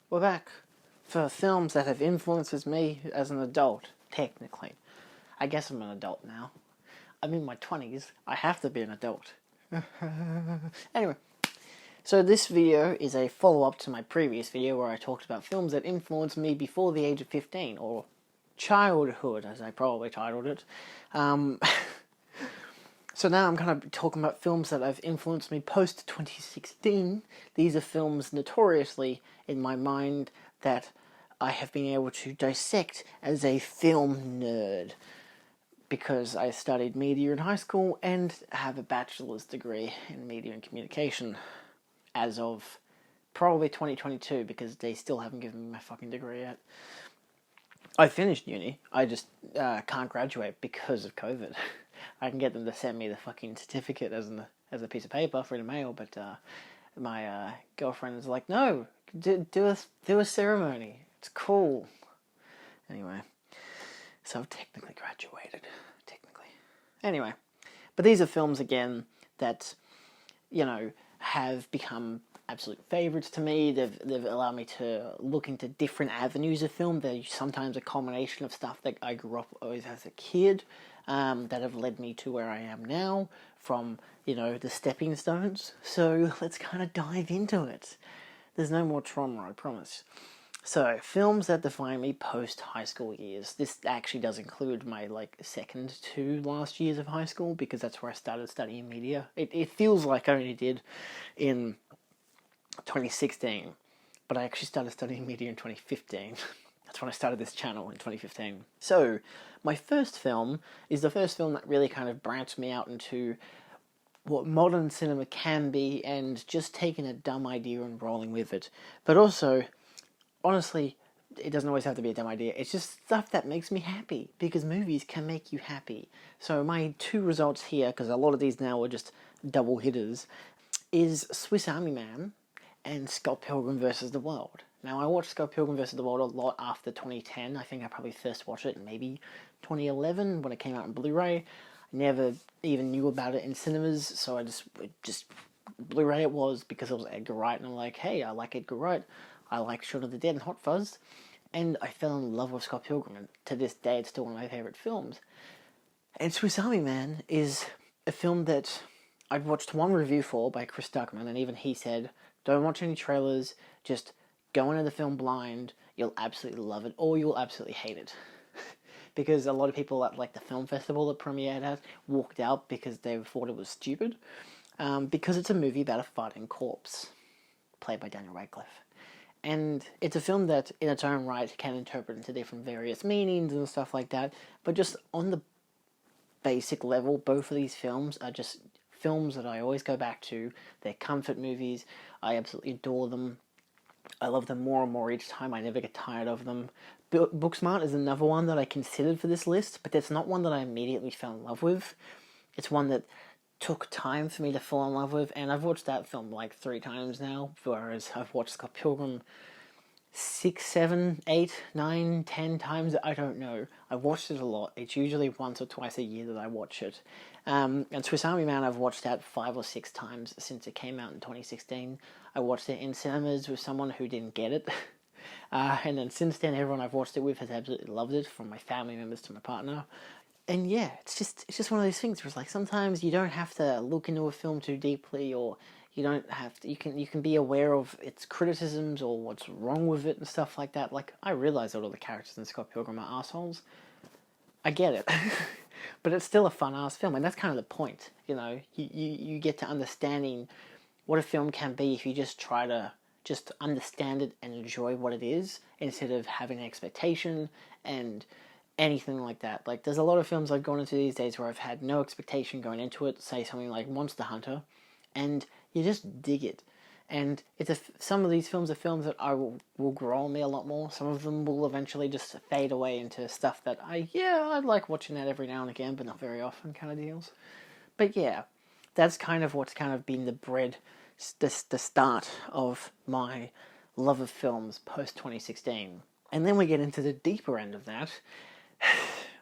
we're back for films that have influences me as an adult, technically. I guess I'm an adult now. I'm in my 20s. I have to be an adult. Anyway, so this video is a follow-up to my previous video where I talked about films that influenced me before the age of 15, or childhood, as I probably titled it. So now I'm kind of talking about films that have influenced me post-2016. These are films notoriously, in my mind, that I have been able to dissect as a film nerd. Because I studied media in high school and have a bachelor's degree in media and communication. As of probably 2022, because they still haven't given me my fucking degree yet. I finished uni, I just can't graduate because of COVID. I can get them to send me the fucking certificate as a piece of paper for the mail, but my girlfriend is like, no, do a ceremony. It's cool. Anyway, so I've technically graduated. Anyway, but these are films again that, you know, have become absolute favourites to me. They've allowed me to look into different avenues of film. They're sometimes a combination of stuff that I grew up with as a kid, that have led me to where I am now, from, you know, the stepping stones. So let's kind of dive into it. There's no more trauma, I promise. So, films that define me post-high school years. This actually does include my, second to last years of high school, because that's where I started studying media. It feels like I only did in 2016, but I actually started studying media in 2015. That's when I started this channel, in 2015. So, my first film is the first film that really kind of branched me out into what modern cinema can be, and just taking a dumb idea and rolling with it. But also, honestly, it doesn't always have to be a dumb idea. It's just stuff that makes me happy, because movies can make you happy. So my two results here, because a lot of these now are just double hitters, is Swiss Army Man and Scott Pilgrim vs. the World. Now, I watched Scott Pilgrim vs. the World a lot after 2010. I think I probably first watched it in maybe 2011 when it came out on Blu-ray. I never even knew about it in cinemas, so I just Blu-ray it was because it was Edgar Wright, and I'm like, hey, I like Edgar Wright. I like Shaun of the Dead and Hot Fuzz, and I fell in love with Scott Pilgrim, and to this day it's still one of my favourite films. And Swiss Army Man is a film that I've watched one review for by Chris Duckman, and even he said, don't watch any trailers, just go into the film blind, you'll absolutely love it, or you'll absolutely hate it. Because a lot of people at the film festival that premiered at walked out because they thought it was stupid, because it's a movie about a fighting corpse, played by Daniel Radcliffe. And it's a film that, in its own right, can interpret into different various meanings and stuff like that. But just on the basic level, both of these films are just films that I always go back to. They're comfort movies. I absolutely adore them. I love them more and more each time. I never get tired of them. Booksmart is another one that I considered for this list, but it's not one that I immediately fell in love with. It's one that took time for me to fall in love with, and I've watched that film 3 times now, whereas I've watched Scott Pilgrim 6, 7, 8, 9, 10 times, I don't know. I've watched it a lot. It's usually once or twice a year that I watch it. And Swiss Army Man I've watched that 5 or 6 times since it came out in 2016. I watched it in cinemas with someone who didn't get it. And then since then, everyone I've watched it with has absolutely loved it, from my family members to my partner. And yeah, it's just one of those things where it's sometimes you don't have to look into a film too deeply, or you don't have to, you can be aware of its criticisms or what's wrong with it and stuff like that. I realize that all the characters in Scott Pilgrim are assholes. I get it. But it's still a fun-ass film, and that's kind of the point, you know. You get to understanding what a film can be if you just try to just understand it and enjoy what it is, instead of having an expectation and anything like that. There's a lot of films I've gone into these days where I've had no expectation going into it, say something like Monster Hunter, and you just dig it. And some of these films are films that will grow on me a lot more. Some of them will eventually just fade away into stuff that I'd like watching that every now and again, but not very often kind of deals. But yeah, that's kind of what's kind of been the start of my love of films post-2016. And then we get into the deeper end of that,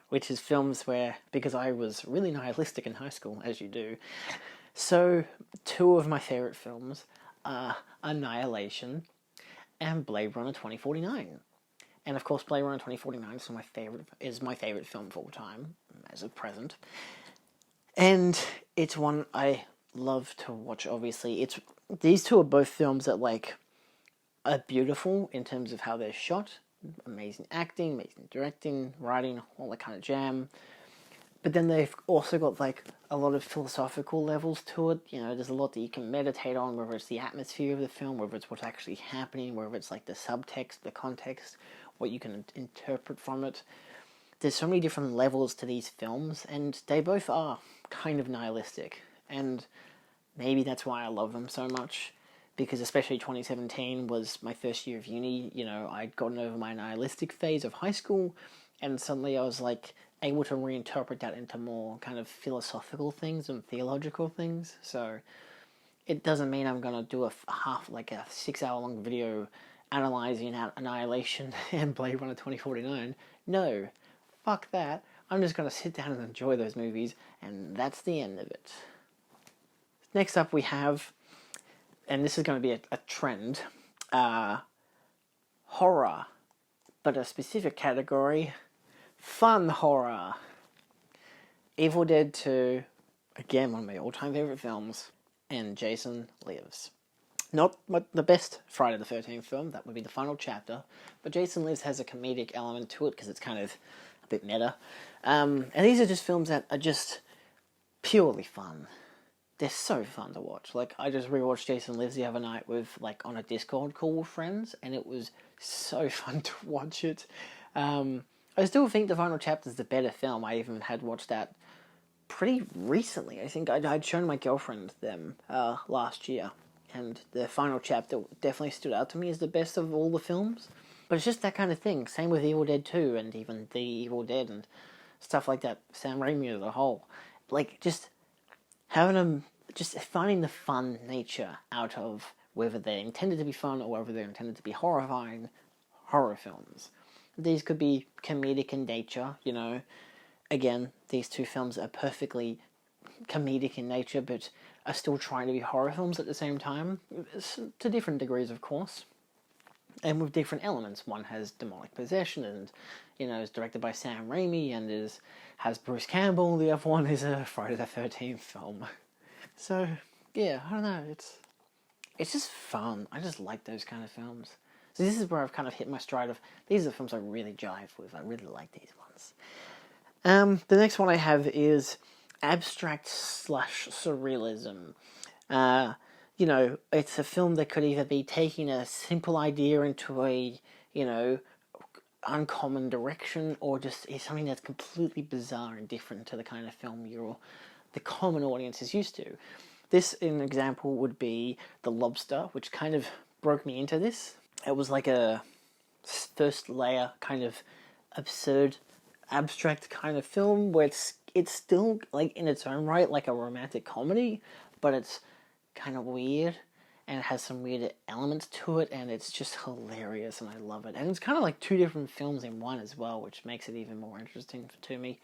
which is films where, because I was really nihilistic in high school, as you do, so 2 of my favourite films are Annihilation and Blade Runner 2049. And of course, Blade Runner 2049 is my favorite film of all time, as of present. And it's one I love to watch, obviously. These two are both films that, like, are beautiful in terms of how they're shot. Amazing acting, amazing directing, writing, all that kind of jam. But then they've also got, like, a lot of philosophical levels to it. You know, there's a lot that you can meditate on, whether it's the atmosphere of the film, whether it's what's actually happening, whether it's, like, the subtext, the context, what you can interpret from it. There's so many different levels to these films, and they both are kind of nihilistic. And maybe that's why I love them so much, because especially 2017 was my first year of uni. You know, I'd gotten over my nihilistic phase of high school, and suddenly I was, like, able to reinterpret that into more kind of philosophical things and theological things. So it doesn't mean I'm gonna do a 6-hour long video analyzing out Annihilation and Blade Runner 2049. No, fuck that. I'm just gonna sit down and enjoy those movies, and that's the end of it. Next up we have, and this is going to be a trend, horror, but a specific category, fun horror. Evil Dead 2, again, one of my all-time favourite films, and Jason Lives. Not the best Friday the 13th film, that would be the final chapter, but Jason Lives has a comedic element to it because it's kind of a bit meta. And these are just films that are just purely fun. They're so fun to watch. Like, I just rewatched Jason Lives the other night on a Discord call with friends, and it was so fun to watch it. I still think the final chapter is the better film. I even had watched that pretty recently. I think I'd shown my girlfriend them last year, and the final chapter definitely stood out to me as the best of all the films. But it's just that kind of thing. Same with Evil Dead 2 and even The Evil Dead and stuff like that. Sam Raimi as a whole. Like, just finding the fun nature out of whether they're intended to be fun or whether they're intended to be horrifying horror films. These could be comedic in nature, you know. Again, these two films are perfectly comedic in nature, but are still trying to be horror films at the same time, to different degrees, of course, and with different elements. One has demonic possession and, you know, is directed by Sam Raimi and has Bruce Campbell. The other one is a Friday the 13th film. So, yeah, I don't know, it's just fun. I just like those kind of films. So this is where I've kind of hit my stride of, these are the films I really jive with. I really like these ones. The next one I have is abstract / surrealism. You know, it's a film that could either be taking a simple idea into a, you know, uncommon direction, or just is something that's completely bizarre and different to the kind of film the common audience is used to. This, an example, would be The Lobster, which kind of broke me into this. It was like a first layer kind of absurd, abstract kind of film where it's still, like, in its own right, like a romantic comedy, but it's kind of weird, and it has some weird elements to it, and it's just hilarious, and I love it. And it's kind of like two different films in one as well, which makes it even more interesting to me.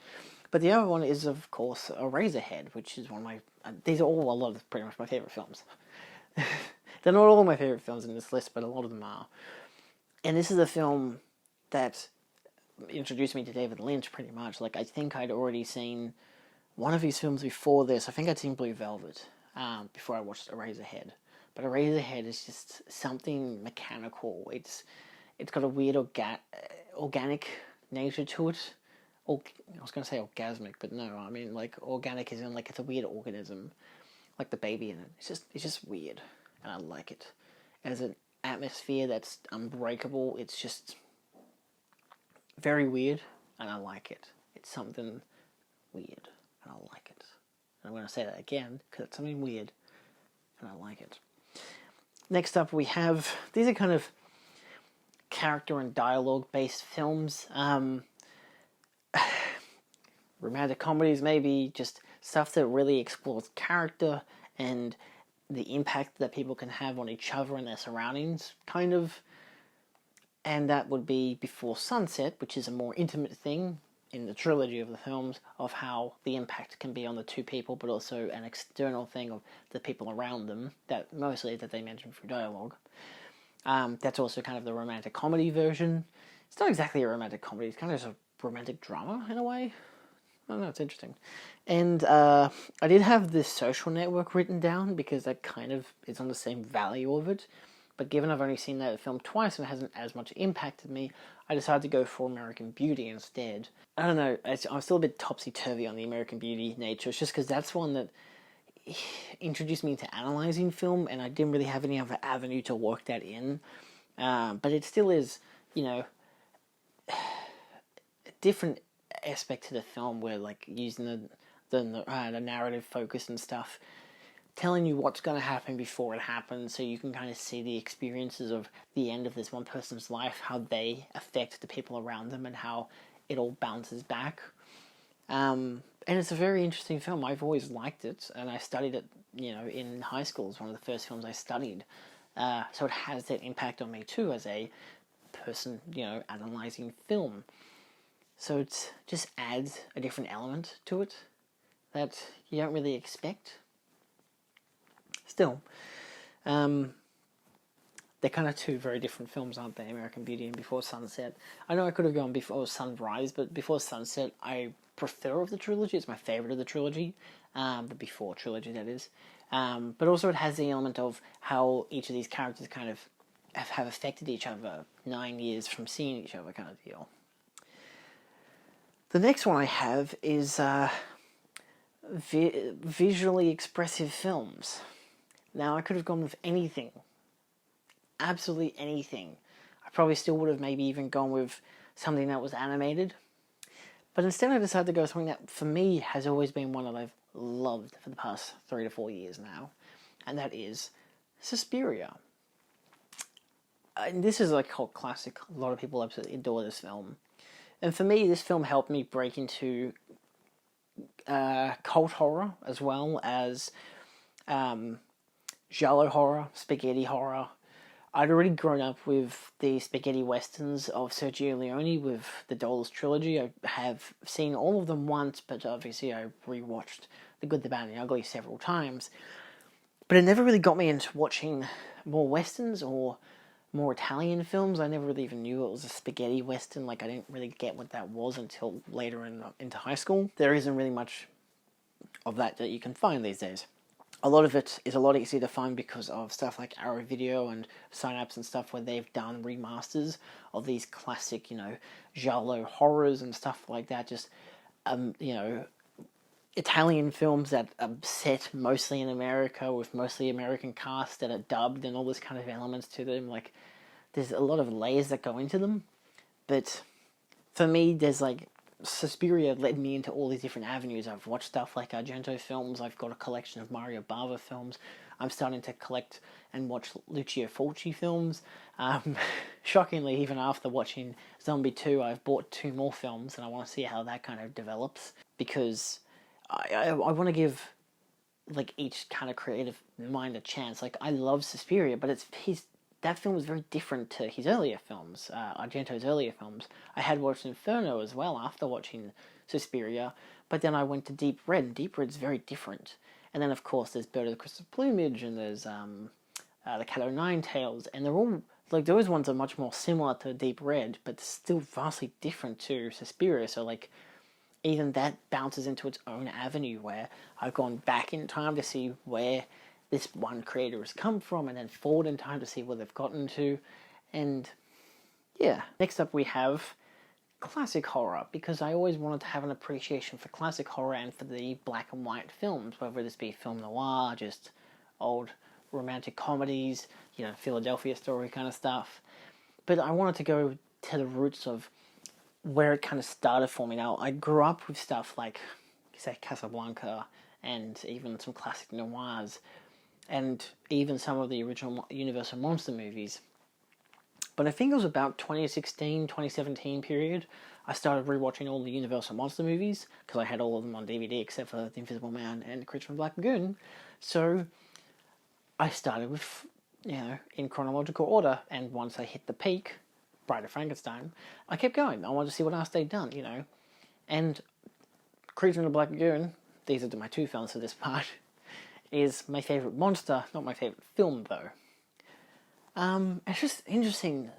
But the other one is, of course, Eraserhead, which is one of my... these are all a lot of pretty much my favourite films. They're not all my favourite films in this list, but a lot of them are. And this is a film that introduced me to David Lynch, pretty much. Like, I think I'd already seen one of his films before this. I think I'd seen Blue Velvet before I watched Eraserhead. But Eraserhead is just something mechanical. It's got a weird organic nature to it. I was going to say orgasmic, but no, I mean, like, organic is in, like, it's a weird organism, like the baby in it. It's just weird, and I like it. It has an atmosphere that's unbreakable. It's just very weird, and I like it. It's something weird, and I like it. And I'm going to say that again, because it's something weird, and I like it. Next up, we have, these are kind of character and dialogue-based films. Romantic comedies, maybe, just stuff that really explores character and the impact that people can have on each other and their surroundings, kind of. And that would be Before Sunset, which is a more intimate thing in the trilogy of the films, of how the impact can be on the two people, but also an external thing of the people around them, that they mention through dialogue. That's also kind of the romantic comedy version. It's not exactly a romantic comedy, it's kind of just a romantic drama in a way. I don't know, it's interesting. And I did have this Social Network written down because that kind of is on the same value of it. But given I've only seen that film twice and it hasn't as much impacted me, I decided to go for American Beauty instead. I don't know, I'm still a bit topsy-turvy on the American Beauty nature. It's just because that's one that introduced me into analysing film, and I didn't really have any other avenue to work that in. But it still is, you know, a different aspect to the film where, like, using the narrative focus and stuff, telling you what's going to happen before it happens, so you can kind of see the experiences of the end of this one person's life, how they affect the people around them, and how it all bounces back. And it's a very interesting film. I've always liked it, and I studied it, in high school. It's one of the first films I studied. So it has that impact on me too as a person, analysing film. So it just adds a different element to it that you don't really expect. Still, they're kind of two very different films, aren't they? American Beauty and Before Sunset. I know I could have gone Before Sunrise, but Before Sunset I prefer of the trilogy. It's my favourite of the trilogy, the Before trilogy, that is. But also it has the element of how each of these characters kind of have affected each other 9 years from seeing each other, kind of deal. The next one I have is visually expressive films. Now, I could have gone with anything. Absolutely anything. I probably still would have maybe even gone with something that was animated. But instead I decided to go with something that, for me, has always been one that I've loved for the past 3 to 4 years now. And that is Suspiria. And this is a cult classic. A lot of people absolutely adore this film. And for me, this film helped me break into cult horror, as well as giallo horror, spaghetti horror. I'd already grown up with the spaghetti westerns of Sergio Leone with the Dolls trilogy. I have seen all of them once, but obviously I rewatched The Good, the Bad, and the Ugly several times. But it never really got me into watching more westerns or more Italian films. I never really even knew it was a spaghetti western. Like, I didn't really get what that was until later into high school. There isn't really much of that you can find these days. A lot of it is a lot easier to find because of stuff like Arrow Video and Synapse and stuff, where they've done remasters of these classic, giallo horrors and stuff like that. Just, Italian films that are set mostly in America with mostly American cast that are dubbed and all this kind of elements to them. Like, there's a lot of layers that go into them. But for me, there's Suspiria led me into all these different avenues. I've watched stuff like Argento films. I've got a collection of Mario Bava films. I'm starting to collect and watch Lucio Fulci films. Shockingly, even after watching Zombie 2, I've bought 2 more films, and I want to see how that kind of develops, because I want to give each kind of creative mind a chance. I love Suspiria, but that film was very different to his earlier films, Argento's earlier films. I had watched Inferno as well after watching Suspiria, but then I went to Deep Red, and Deep Red's very different. And then, of course, there's Bird of the Crystal Plumage, and there's the Cat O' Tails, and they're all, those ones are much more similar to Deep Red, but still vastly different to Suspiria, so, even that bounces into its own avenue, where I've gone back in time to see where this one creator has come from, and then forward in time to see where they've gotten to. And yeah, next up we have classic horror, because I always wanted to have an appreciation for classic horror and for the black and white films, whether this be film noir, just old romantic comedies, Philadelphia Story kind of stuff. But I wanted to go to the roots of where it kind of started for me. Now, I grew up with stuff like, say, Casablanca, and even some classic noirs, and even some of the original Universal Monster movies. But I think it was about 2016, 2017 period, I started rewatching all the Universal Monster movies, because I had all of them on DVD except for The Invisible Man and Creature from the Black Lagoon. So I started with, in chronological order, and once I hit the peak, Bride of Frankenstein, I kept going. I wanted to see what else they'd done, And Creature from the Black Lagoon, these are my 2 films for this part, is my favourite monster, not my favourite film though. It's just interesting,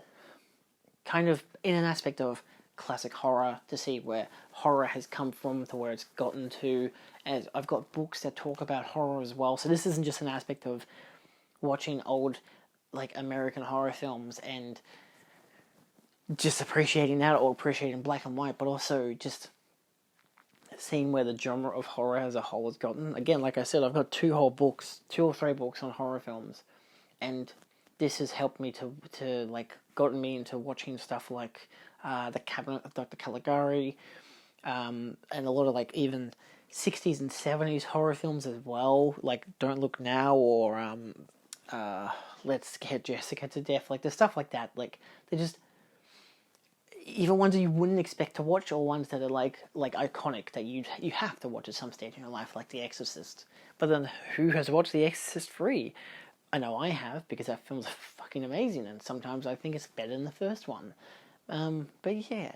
kind of in an aspect of classic horror, to see where horror has come from to where it's gotten to. And I've got books that talk about horror as well, so this isn't just an aspect of watching old, like, American horror films and just appreciating that, or appreciating black and white, but also just seeing where the genre of horror as a whole has gotten. Again, like I said, I've got two or three books on horror films, and this has helped me to like, gotten me into watching stuff like The Cabinet of Dr. Caligari, and a lot of, like, even 60s and 70s horror films as well, like Don't Look Now, or Let's Scare Jessica to Death. Like, there's stuff like that. Like, they're just even ones that you wouldn't expect to watch, or ones that are like iconic that you have to watch at some stage in your life, like The Exorcist. But then, who has watched The Exorcist 3? I know I have, because that film's fucking amazing, and sometimes I think it's better than the first one. But yeah,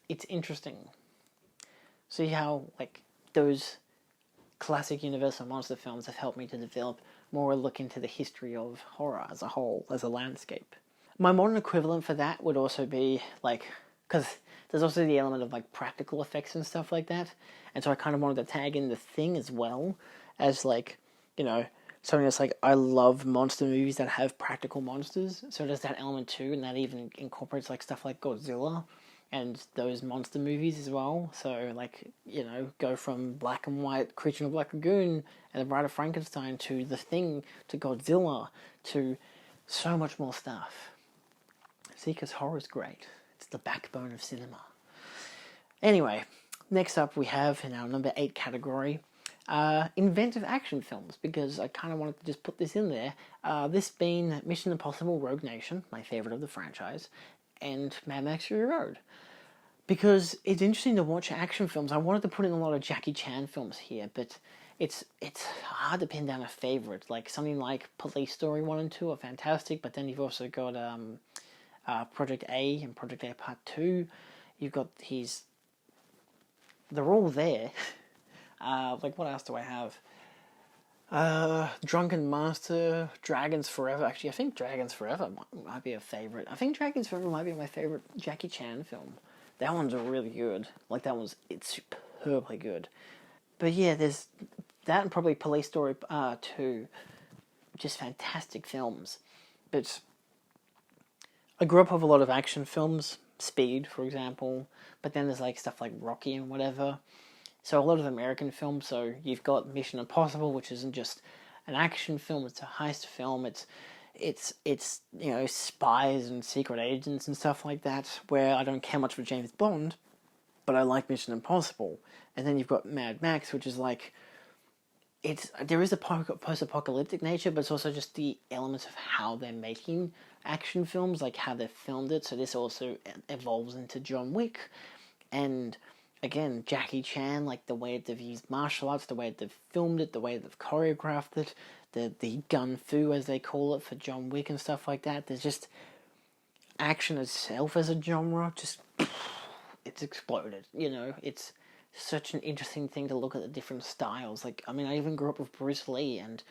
it's interesting. See how, like, those classic Universal monster films have helped me to develop more a look into the history of horror as a whole, as a landscape. My modern equivalent for that would also be, like, because there's also the element of, like, practical effects and stuff like that, and so I kind of wanted to tag in The Thing as well, as, like, something that's like, I love monster movies that have practical monsters, so there's that element too, and that even incorporates, like, stuff like Godzilla and those monster movies as well. So, like, go from black and white Creature in the Black Lagoon and The Bride of Frankenstein to The Thing to Godzilla to so much more stuff. See, because horror's great. It's the backbone of cinema. Anyway, next up we have, in our number 8 category, inventive action films, because I kind of wanted to just put this in there. This being Mission Impossible Rogue Nation, my favourite of the franchise, and Mad Max Fury Road. Because it's interesting to watch action films. I wanted to put in a lot of Jackie Chan films here, but it's hard to pin down a favourite. Like, something like Police Story 1 and 2 are fantastic, but then you've also got Project A and Project A Part 2. You've got they're all there. Like, what else do I have? Drunken Master, Dragons Forever. Actually, I think Dragons Forever might be a favourite. I think Dragons Forever might be my favourite Jackie Chan film. That one's really good. Like, it's superbly good. But yeah, there's that, and probably Police Story 2. Just fantastic films. But I grew up with a lot of action films, Speed, for example, but then there's, like, stuff like Rocky and whatever. So a lot of American films. So you've got Mission Impossible, which isn't just an action film; it's a heist film. It's spies and secret agents and stuff like that. Where I don't care much for James Bond, but I like Mission Impossible. And then you've got Mad Max, which is like, there is a post-apocalyptic nature, but it's also just the elements of how they're making action films, like how they've filmed it. So this also evolves into John Wick, and again, Jackie Chan, like the way they've used martial arts, the way they've filmed it, the way they've choreographed it, the gun fu, as they call it, for John Wick and stuff like that. There's just action itself as a genre, just, it's exploded, It's such an interesting thing to look at the different styles. Like, I mean, I even grew up with Bruce Lee and,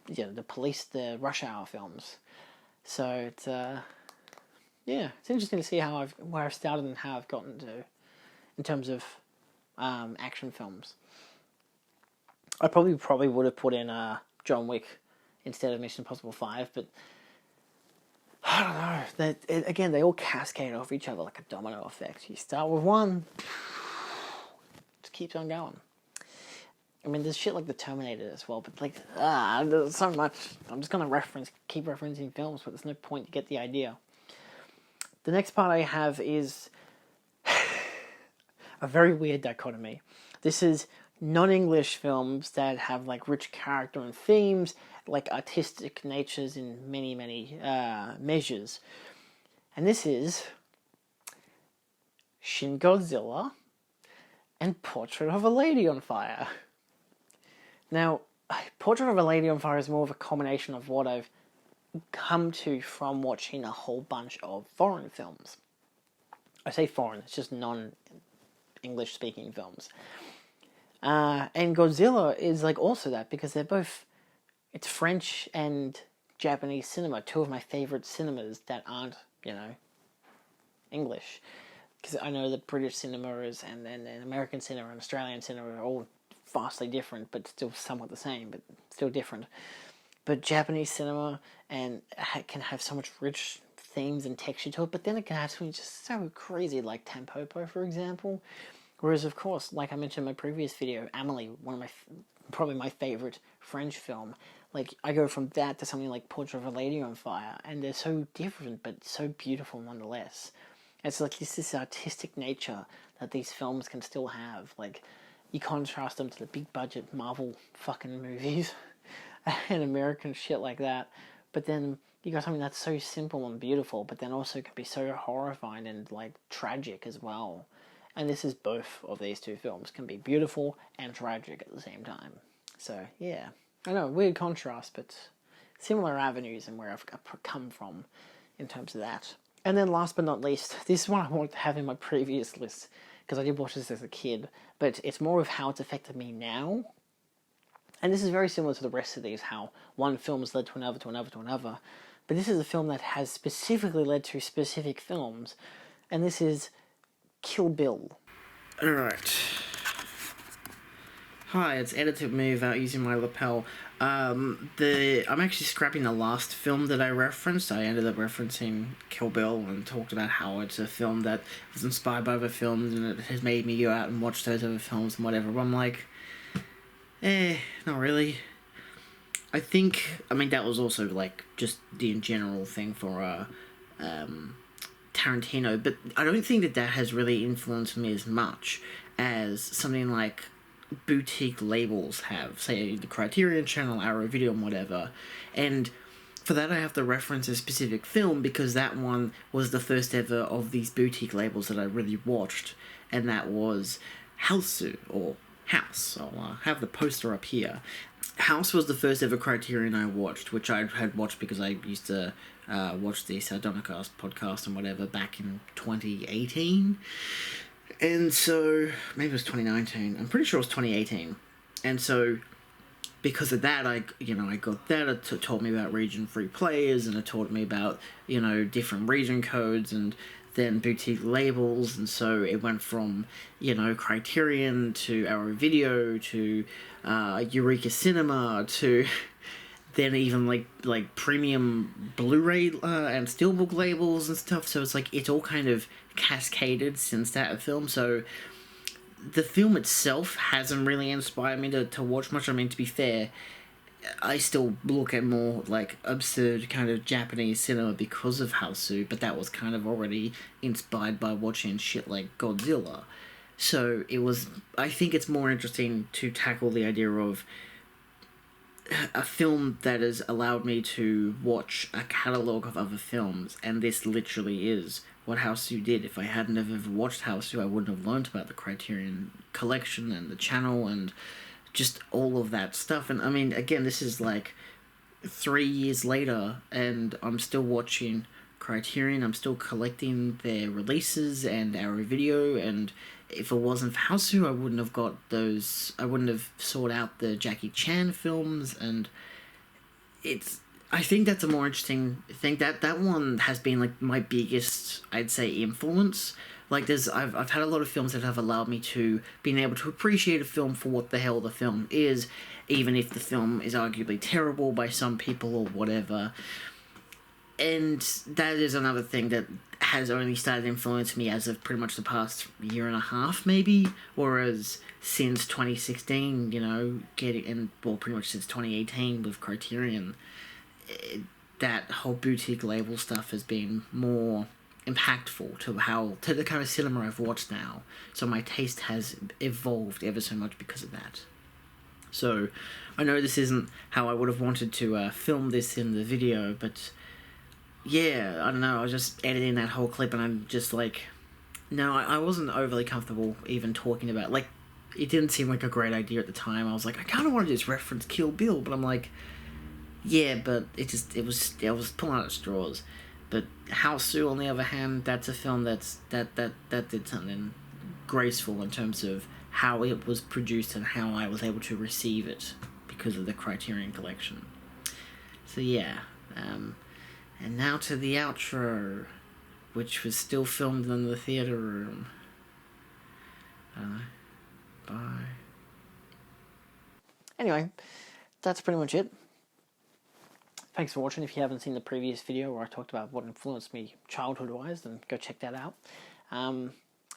the Rush Hour films. So it's, it's interesting to see where I've started and how I've gotten to, in terms of action films. I probably would have put in John Wick instead of Mission Impossible 5, but I don't know. Again, they all cascade off each other like a domino effect. You start with one, just keeps on going. I mean, there's shit like The Terminator as well, but like, there's so much. I'm just gonna keep referencing films, but there's no point to get the idea. The next part I have is a very weird dichotomy. This is non-English films that have, like, rich character and themes, like artistic natures in many, many measures. And this is Shin Godzilla and Portrait of a Lady on Fire. Now, Portrait of a Lady on Fire is more of a combination of what I've come to from watching a whole bunch of foreign films. I say foreign, it's just non-English speaking films. And Godzilla is, like, also that, because they're both, it's French and Japanese cinema, two of my favorite cinemas that aren't, English. Because I know that British cinema is, and American cinema and Australian cinema are all vastly different, but still somewhat the same, but still different. But Japanese cinema can have so much rich themes and texture to it, but then it can have something just so crazy, like Tampopo, for example. Whereas, of course, like I mentioned in my previous video, Amélie, probably my favorite French film. Like, I go from that to something like Portrait of a Lady on Fire, and they're so different, but so beautiful nonetheless. It's like this artistic nature that these films can still have. Like, you contrast them to the big budget Marvel fucking movies and American shit like that. But then you got something that's so simple and beautiful, but then also can be so horrifying and like tragic as well. And this is both of these two films can be beautiful and tragic at the same time. So yeah, I know, weird contrast, but similar avenues and where I've come from in terms of that. And then last but not least, this is one I wanted to have in my previous list, because I did watch this as a kid, but it's more of how it's affected me now. And this is very similar to the rest of these, how one film has led to another, to another, to another. But this is a film that has specifically led to specific films, and this is Kill Bill. Alright. Hi, it's edited me without using my lapel. I'm actually scrapping the last film that I referenced. I ended up referencing Kill Bill and talked about how it's a film that was inspired by other films and it has made me go out and watch those other films and whatever. But I'm like, not really. I mean, that was also, like, just the general thing for, Tarantino, but I don't think that has really influenced me as much as something like boutique labels have, say the Criterion Channel, Arrow Video, and whatever. And for that I have to reference a specific film because that one was the first ever of these boutique labels that I really watched, and that was Hausu, or House. I'll have the poster up here. House was the first ever Criterion I watched, which I had watched because I used to watch the Sardonicast podcast and whatever back in 2018. And so, maybe it was 2019. I'm pretty sure it was 2018. And so, because of that, I got that. It taught me about region-free players, and it taught me about, different region codes, and then boutique labels, and so it went from, Criterion to Arrow Video to Eureka Cinema to then even like premium Blu-ray and Steelbook labels and stuff. So it's like it's all kind of cascaded since that film. So the film itself hasn't really inspired me to watch much. I mean, to be fair, I still look at more like absurd kind of Japanese cinema because of Hausu, but that was kind of already inspired by watching shit like Godzilla. So I think it's more interesting to tackle the idea of a film that has allowed me to watch a catalogue of other films, and this literally is what Hausu did. If I hadn't ever watched Hausu, I wouldn't have learned about the Criterion Collection and the channel and just all of that stuff. And I mean, again, this is like 3 years later, and I'm still watching Criterion. I'm still collecting their releases and Arrow Video, and if it wasn't for Hausu, I wouldn't have got those. I wouldn't have sought out the Jackie Chan films, and I think that's a more interesting thing. That one has been like my biggest, I'd say, influence. Like I've had a lot of films that have allowed me to being able to appreciate a film for what the hell the film is, even if the film is arguably terrible by some people or whatever. And that is another thing that has only started influencing me as of pretty much the past year and a half, maybe. Whereas since 2016, pretty much since 2018 with Criterion, that whole boutique label stuff has been more impactful to the kind of cinema I've watched now. So my taste has evolved ever so much because of that. So I know this isn't how I would have wanted to film this in the video, but yeah, I don't know, I was just editing that whole clip and I'm just like, no, I wasn't overly comfortable even talking about, like, it didn't seem like a great idea at the time. I was like, I kind of want to just reference Kill Bill, but I'm like, yeah, but I was pulling out at straws. But Hausu, on the other hand, that's a film that did something graceful in terms of how it was produced and how I was able to receive it because of the Criterion Collection. So yeah, And now to the outro, which was still filmed in the theatre room. Bye. Anyway, that's pretty much it. Thanks for watching. If you haven't seen the previous video where I talked about what influenced me childhood-wise, then go check that out. And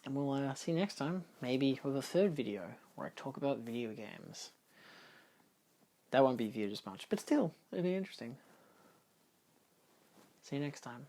we'll see you next time, maybe with a third video where I talk about video games. That won't be viewed as much, but still, it'll be interesting. See you next time.